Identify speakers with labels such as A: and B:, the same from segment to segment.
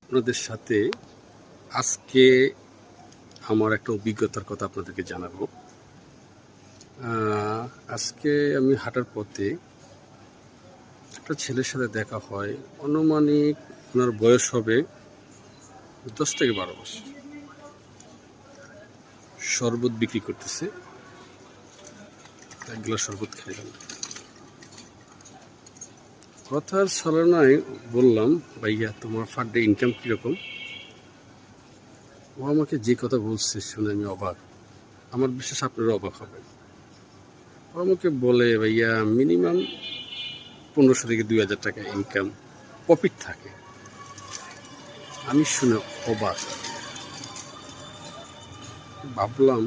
A: আপনাদের সাথে আজকে আমার একটা অভিজ্ঞতার কথা আপনাদেরকে জানাবো। আজকে আমি হাঁটার পথে একটা ছেলের সাথে দেখা হয়। আনুমানিক ওনার বয়স হবে 10 থেকে 12 বছর। শরবত বিক্রি করতেছে, এক গ্লাস শরবত খাইলাম। কথার ছলনায় বললাম, ভাইয়া তোমার পার ডে ইনকাম কীরকম? ও আমাকে যে কথা বলছে শুনে আমি অবাক। আমার বিশ্বাস আপনারা অবাক হবেন। ও আমাকে বলে, ভাইয়া মিনিমাম 1500 থেকে 2000 টাকা ইনকাম প্রফিট থাকে। আমি শুনে অবাক। ভাবলাম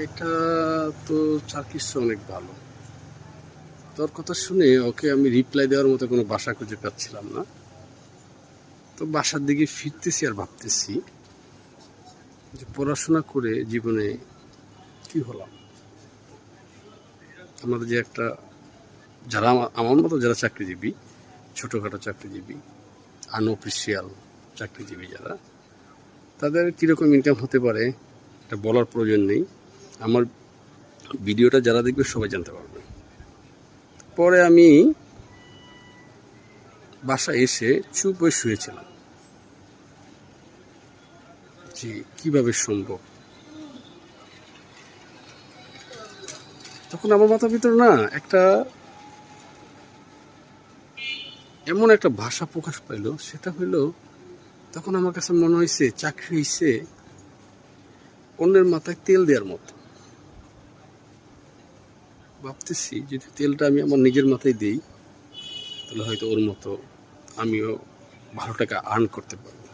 A: এটা তো চাকরির চেয়ে অনেক ভালো। তোর কথা শুনে ওকে আমি রিপ্লাই দেওয়ার মতো কোনো বাসা খুঁজে পাচ্ছিলাম না। তো বাসার দিকে ফিরতেছি আর ভাবতেছি যে পড়াশোনা করে জীবনে কি হলাম। আমাদের যে একটা যারা আমার মতো যারা চাকরিজীবী, ছোটোখাটো চাকরিজীবী, আনঅফিসিয়াল চাকরিজীবী যারা, তাদের কীরকম ইনকাম হতে পারে এটা বলার প্রয়োজন নেই। আমার ভিডিওটা যারা দেখবে সবাই জানতে পারবে। পরে আমি বাসায় এসে চুপ হয়ে শুয়েছিলাম যে কীভাবে সম্ভব। তখন আমার মাথার ভিতরে না একটা এমন একটা ভাষা প্রকাশ পাইল, সেটা হইল, তখন আমার কাছে মনে হয়েছে চাকরি হয়েছে অন্যের মাথায় তেল দেওয়ার মতো। ভাবতেছি যদি তেলটা আমি আমার নিজের মাথায় দিই, তাহলে হয়তো ওর মতো আমিও ভালো টাকা আর্ন করতে পারবো।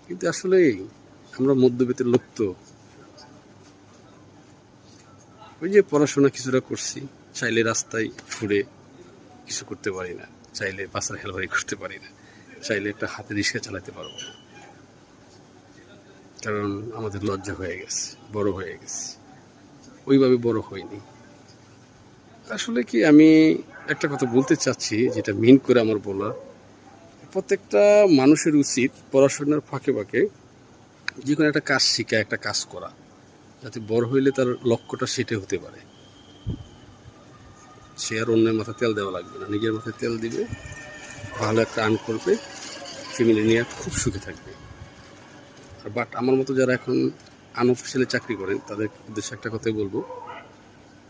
A: কিন্তু আসলে আমরা মধ্যবিত্তের লোক, তো ওই যে পড়াশোনা কিছুটা করছি, চাইলে রাস্তায় ঘুরে কিছু করতে পারি না, চাইলে বাসার হেলবারি করতে পারি না, চাইলে একটা হাতে রিক্সা চালাতে পারবো না, কারণ আমাদের লজ্জা হয়ে গেছে, বড় হয়ে গেছে। ওইভাবে বড় হয়নি। আসলে কি আমি একটা কথা বলতে চাচ্ছি, যেটা মিন করে আমার বলা, প্রত্যেকটা মানুষের উচিত পড়াশোনার ফাঁকে ফাঁকে যে কোনো একটা কাজ শিখা, একটা কাজ করা, যাতে বড় হইলে তার লক্ষ্যটা সেটা হতে পারে। সে আর অন্যের মাথায় তেল দেওয়া লাগবে না, নিজের মাথায় তেল দিবে, ভালো একটা আর্ন করবে, ফ্যামিলি নিয়ে খুব সুখে থাকবে। আর বাট আমার মতো যারা এখন আনঅফিসিয়ালি চাকরি করেন, তাদের উদ্দেশ্যে একটা কথাই বলবো,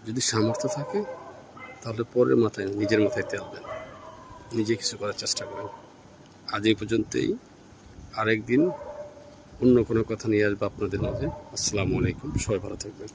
A: যদি সামর্থ্য থাকে তাহলে পরের মাথায় নিজের মাথায় তেল দেন, নিজে কিছু করার চেষ্টা করেন। আজ এই পর্যন্তই। আরেকদিন অন্য কোনো কথা নিয়ে আসবো আপনাদের মাঝে। আসসালামু আলাইকুম, সবাই ভালো থাকবেন।